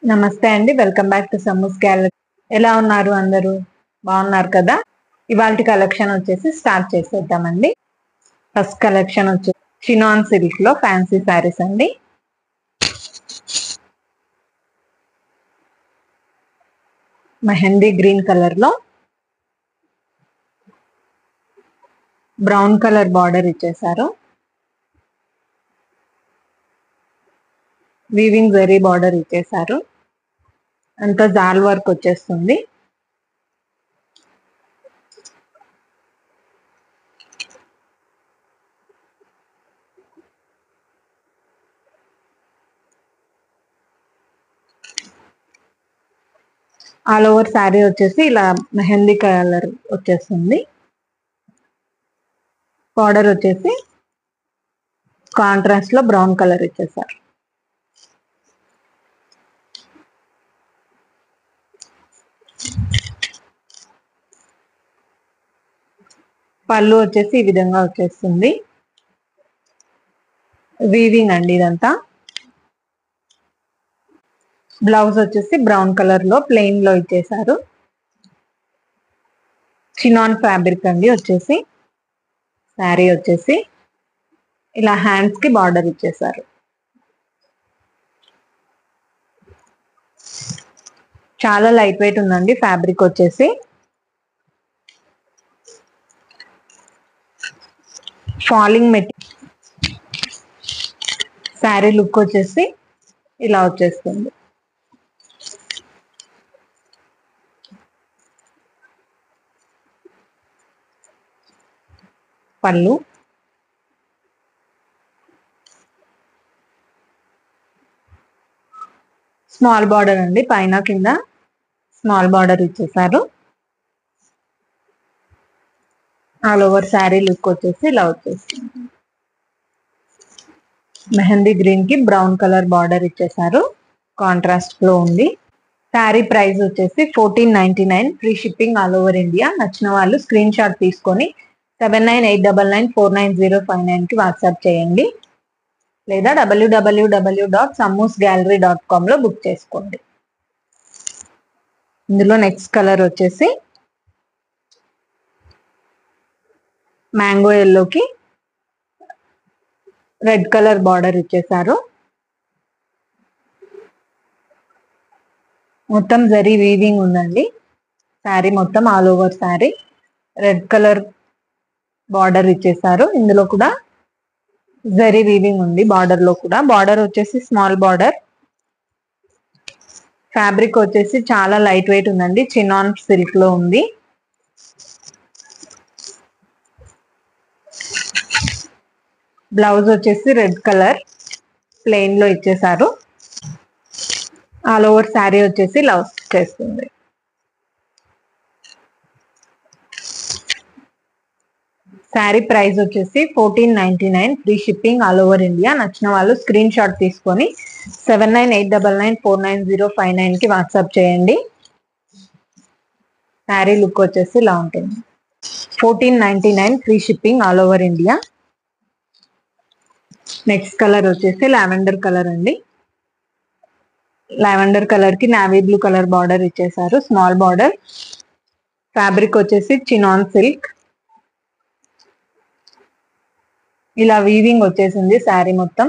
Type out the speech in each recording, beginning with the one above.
నమస్తే అండి, welcome back to సమ్మూస్ gallery. ఎలా ఉన్నారు అందరూ? బాగున్నారు కదా? ఇవాల్టి కలెక్షన్ వచ్చేసి స్టార్ట్ చేసేద్దామండి. ఫస్ట్ కలెక్షన్ వచ్చేసి చినాన్ సిల్క్ లో ఫ్యాన్సీ శారీస్ అండి. మెహందీ గ్రీన్ కలర్ లో బ్రౌన్ కలర్ బార్డర్ ఇచ్చేసారు. వీవింగ్ జరీ బార్డర్ ఇచ్చేసారు. అంతా జాల్ వర్క్ వచ్చేస్తుంది. ఆల్ ఓవర్ శారీ వచ్చేసి ఇలా మెహందీ కలర్ వచ్చేస్తుంది. బార్డర్ వచ్చేసి కాంట్రాస్ట్ లో బ్రౌన్ కలర్ ఇచ్చేసారు. పళ్ళు వచ్చేసి ఈ విధంగా వచ్చేస్తుంది. వీవింగ్ అండి ఇదంతా. బ్లౌజ్ వచ్చేసి బ్రౌన్ కలర్ లో ప్లెయిన్ లో ఇచ్చేసారు. చినాన్ ఫ్యాబ్రిక్ అండి వచ్చేసి. శారీ వచ్చేసి ఇలా హ్యాండ్స్ కి బార్డర్ ఇచ్చేసారు. చాలా లైట్ వెయిట్ ఉందండి ఫ్యాబ్రిక్ వచ్చేసి. Falling material. శారీ లుక్ వచ్చేసి ఇలా వచ్చేస్తుంది. పళ్ళు, స్మాల్ బార్డర్ అండి, పైన కింద స్మాల్ బార్డర్ ఇచ్చేసారు. ఆల్ ఓవర్ శారీ లుక్ వచ్చేసి ఇలా వచ్చేస్తుంది. మెహందీ గ్రీన్ కి బ్రౌన్ కలర్ బార్డర్ ఇచ్చేసారు. కాంట్రాస్ట్ లో ఉంది. శారీ ప్రైస్ వచ్చేసి 1499, free shipping all over India. నచ్చిన వాళ్ళు స్క్రీన్ షాట్ తీసుకొని 7989949059 కి వాట్సాప్ చేయండి, లేదా www.sammoosgallery.com లో బుక్ చేసుకోండి. ఇందులో నెక్స్ట్ కలర్ వచ్చేసి మ్యాంగో ఎల్లోకి రెడ్ కలర్ బార్డర్ ఇచ్చేసారు. మొత్తం జరీ వీవింగ్ ఉందండి. శారీ మొత్తం all over sari red colour border ఇచ్చేసారు. ఇందులో కూడా జరీ వీవింగ్ ఉంది. బార్డర్ లో కూడా బార్డర్ వచ్చేసి స్మాల్ బార్డర్. ఫ్యాబ్రిక్ వచ్చేసి చాలా లైట్ వెయిట్ ఉందండి. చినాన్ సిల్క్ లో ఉంది. బ్లౌజ్ వచ్చేసి రెడ్ కలర్ ప్లెయిన్ లో ఇచ్చేసారు. ఆల్ ఓవర్ శారీ వచ్చేసి ఇలా చేస్తుంది. శారీ ప్రైస్ వచ్చేసి 1499, free shipping all over India. నచ్చిన వాళ్ళు స్క్రీన్ షాట్ తీసుకొని 7989949059 కి వాట్సాప్ చేయండి. శారీ లుక్ వచ్చేసి ఇలా ఉంటుంది. 1499, free shipping all over India. Next colour వచ్చేసి లావెండర్ కలర్ అండి. లావెండర్ కలర్ కి నావీ బ్లూ కలర్ బార్డర్ ఇచ్చేసారు. Small border. ఫ్యాబ్రిక్ వచ్చేసి చినాన్ సిల్క్. ఇలా వీవింగ్ వచ్చేసింది శారీ మొత్తం.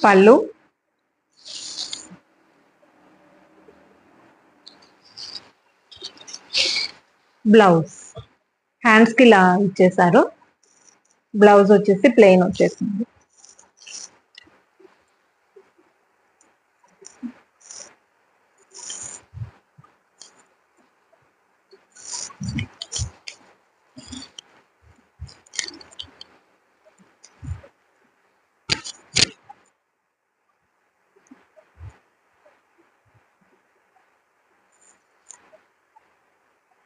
పళ్ళు, బ్లౌజ్. హ్యాండ్స్ కి ఇలా ఇచ్చేసారు. బ్లౌజ్ వచ్చేసి ప్లెయిన్ వచ్చేసింది.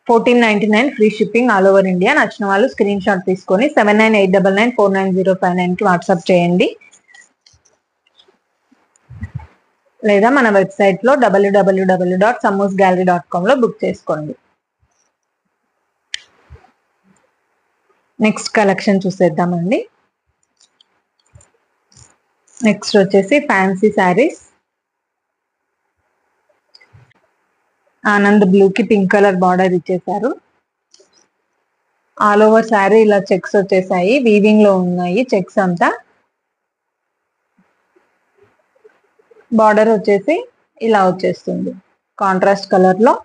$1499, free shipping all over India. నచ్చిన వాళ్ళు స్క్రీన్ షాట్ తీసుకొని 7989949059 కి వాట్సాప్ చేయండి, లేదా మన వెబ్సైట్ లో www.sammoosgallery.com లో బుక్ చేసుకోండి. నెక్స్ట్ కలెక్షన్ చూసేద్దామండి. నెక్స్ట్ వచ్చేసి ఫ్యాన్సీ శారీస్. ఆనంద్ బ్లూ కి పింక్ కలర్ బార్డర్ ఇచ్చేసారు. ఆల్ ఓవర్ శారీ ఇలా చెక్స్ వచ్చేసాయి, వీవింగ్ లో ఉన్నాయి చెక్స్ అంతా. బార్డర్ వచ్చేసి ఇలా వచ్చేస్తుంది, కాంట్రాస్ట్ కలర్ లో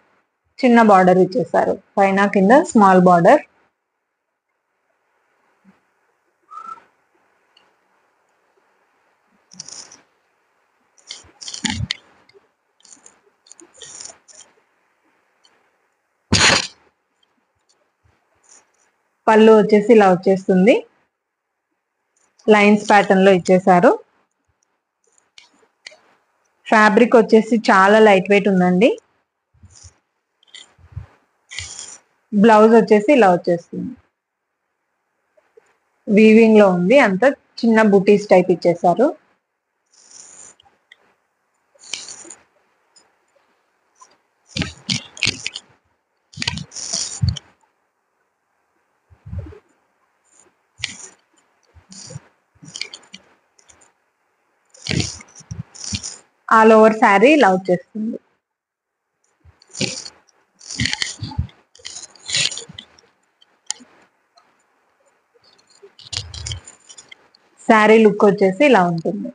చిన్న బార్డర్ ఇచ్చేసారు, పైన కింద స్మాల్ బార్డర్. పళ్ళు వచ్చేసి ఇలా వచ్చేస్తుంది, లైన్స్ ప్యాటర్న్ లో ఇచ్చేసారు. ఫ్యాబ్రిక్ వచ్చేసి చాలా లైట్ వెయిట్ ఉందండి. బ్లౌజ్ వచ్చేసి ఇలా వచ్చేస్తుంది, వీవింగ్ లో ఉంది, అంత చిన్న బుటీస్ టైప్ ఇచ్చేసారు. ఆల్ ఓవర్ శారీ ఇలా వచ్చేస్తుంది. శారీ లుక్ వచ్చేసి ఇలా ఉంటుంది.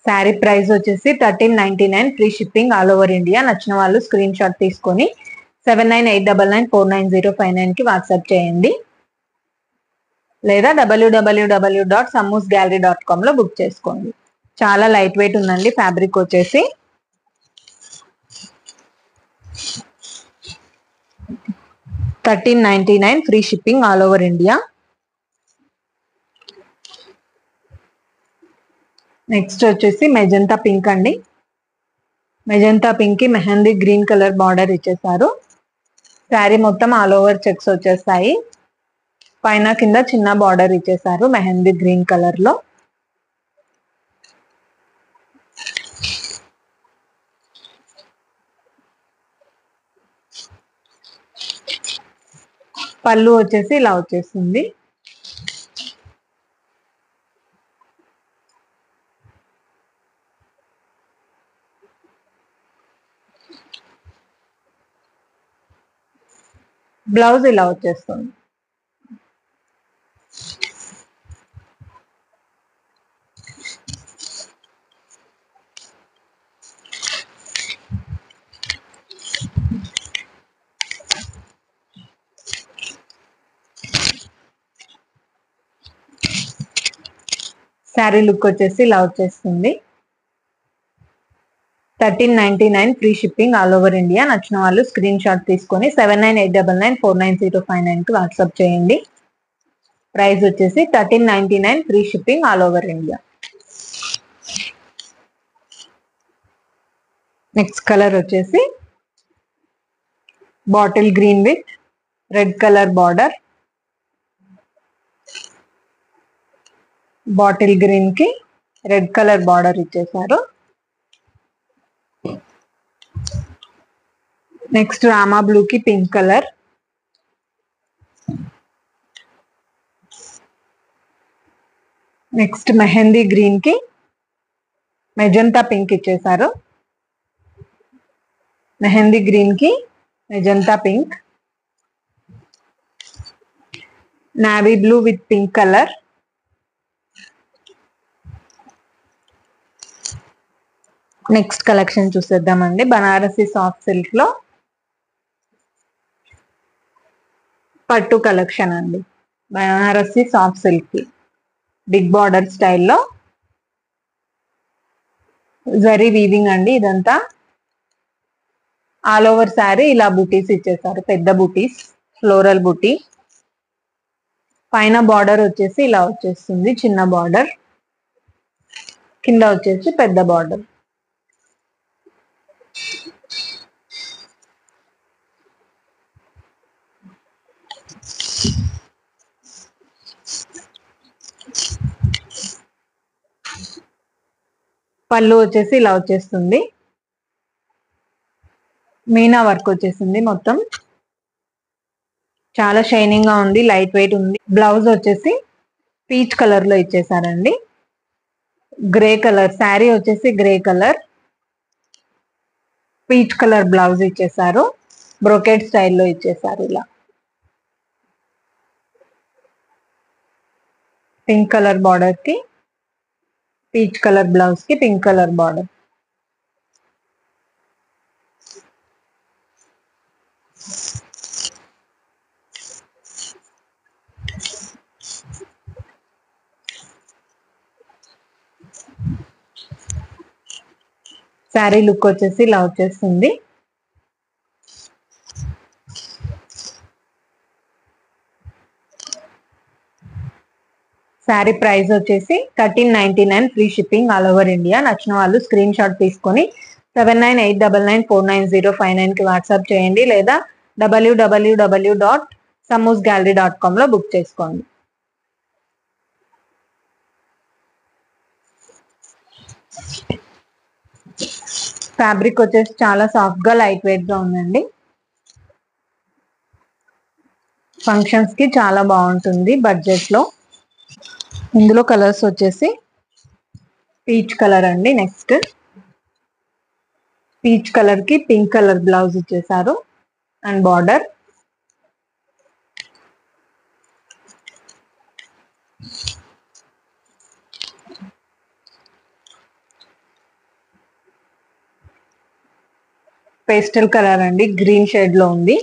శారీ ప్రైస్ వచ్చేసి 1399, free shipping all over India. నచ్చిన వాళ్ళు స్క్రీన్ షాట్ తీసుకొని 7989949059 కి వాట్సాప్ చేయండి, లేదా www.sammusgallery.com లో బుక్ చేసుకోండి. చాలా లైట్ వెయిట్ ఉందండి ఫ్యాబ్రిక్ వచ్చేసి. $1399, free shipping all over India. Next వచ్చేసి మెజంతా పింక్ అండి. మెజంతా పింక్ కి మెహందీ గ్రీన్ కలర్ బార్డర్ ఇచ్చేసారు. శారీ మొత్తం ఆల్ ఓవర్ చెక్స్ వచ్చేస్తాయి, పైన కింద చిన్న బార్డర్ ఇచ్చేసారు మెహందీ గ్రీన్ కలర్ లో. పళ్ళు వచ్చేసి ఇలా వచ్చేస్తుంది. బ్లౌజ్ ఇలా వచ్చేస్తుంది. శారీ లుక్ వచ్చేసి ఇలా వచ్చేస్తుంది. 1399, free shipping all over India. నచ్చిన వాళ్ళు స్క్రీన్ షాట్ తీసుకొని 7989949059 కి వాట్సాప్ చేయండి. ప్రైస్ వచ్చేసి 1399, free shipping all over India. Next colour వచ్చేసి bottle green with red colour border. Bottle green కి రెడ్ కలర్ బార్డర్ ఇచ్చేసారు. నెక్స్ట్ రామా బ్లూ కి pink colour. Next mehndi green కి మెజంతా పింక్ ఇచ్చేసారు. మెహందీ గ్రీన్ కి magenta pink. Navy blue with pink colour. Next collection చూసేద్దామండి. Banarasi soft silk లో పట్టు collection అండి. Banarasi soft silk big border స్టైల్లో జరీ వీవింగ్ అండి ఇదంతా. ఆల్ ఓవర్ శారీ ఇలా బుటీస్ ఇచ్చేసారు, పెద్ద బుటీస్, ఫ్లోరల్ బుటీ. పైన బార్డర్ వచ్చేసి ఇలా వచ్చేస్తుంది, చిన్న బార్డర్, కింద వచ్చేసి పెద్ద బార్డర్. పళ్ళు వచ్చేసి ఇలా వచ్చేస్తుంది, మీనా వర్క్ వచ్చేసింది మొత్తం, చాలా షైనింగ్ గా ఉంది, లైట్ వెయిట్ ఉంది. బ్లౌజ్ వచ్చేసి పీచ్ కలర్ లో ఇచ్చేసారండి, గ్రే కలర్ శారీ వచ్చేసి grey colour, peach colour blouse ఇచ్చేసారు, బ్రోకెట్ స్టైల్లో ఇచ్చేసారు. ఇలా పింక్ కలర్ బార్డర్ కి పీచ్ కలర్ బ్లౌజ్ కి pink colour border. Sari look వచ్చేసి ఇలా వచ్చేస్తుంది. శారీ ప్రైస్ వచ్చేసి 1399, free shipping all over India. నచ్చిన వాళ్ళు స్క్రీన్ షాట్ తీసుకొని 7989994059 కి వాట్సాప్ చేయండి, లేదా www.samusgallery.com లో బుక్ చేసుకోండి. ఫ్యాబ్రిక్ వచ్చేసి చాలా సాఫ్ట్ గా లైట్ వెయిట్ గా ఉందండి, ఫంక్షన్స్ కి చాలా బాగుంటుంది బడ్జెట్ లో. ఇందులో కలర్స్ వచ్చేసి పీచ్ కలర్ అండి, నెక్స్ట్ పీచ్ కలర్ కి పింక్ కలర్ బ్లౌజ్ ఇచ్చేసారు అండ్ బార్డర్. పేస్టల్ కలర్ అండి, గ్రీన్ షేడ్ లో ఉంది,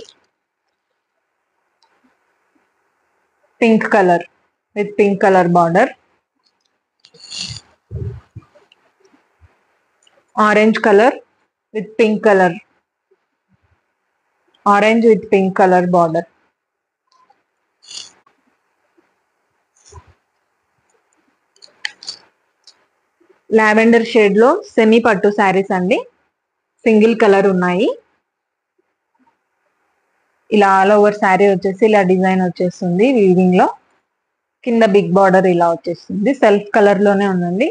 pink colour with pink colour border, orange colour with pink colour, orange with pink colour border. Lavender shade లో semi పట్టు శారీస్ అండి, single colour ఉన్నాయి. ఇలా ఆల్ ఓవర్ శారీ వచ్చేసి ఇలా డిజైన్ వచ్చేస్తుంది వీవింగ్ లో, కింద బిగ్ బార్డర్ ఇలా వచ్చేస్తుంది, సెల్ఫ్ కలర్ లోనే ఉందండి.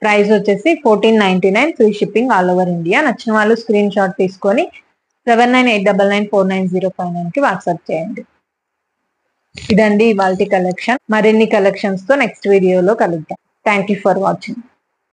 ప్రైస్ వచ్చేసి 1499, free shipping all over India. నచ్చిన వాళ్ళు స్క్రీన్ షాట్ తీసుకొని 7989994059 కి వాట్సాప్ చేయండి. ఇదండి ఇవాల్టి కలెక్షన్. మరిన్ని కలెక్షన్స్ తో నెక్స్ట్ వీడియోలో కలుద్దాం. Thank you for watching.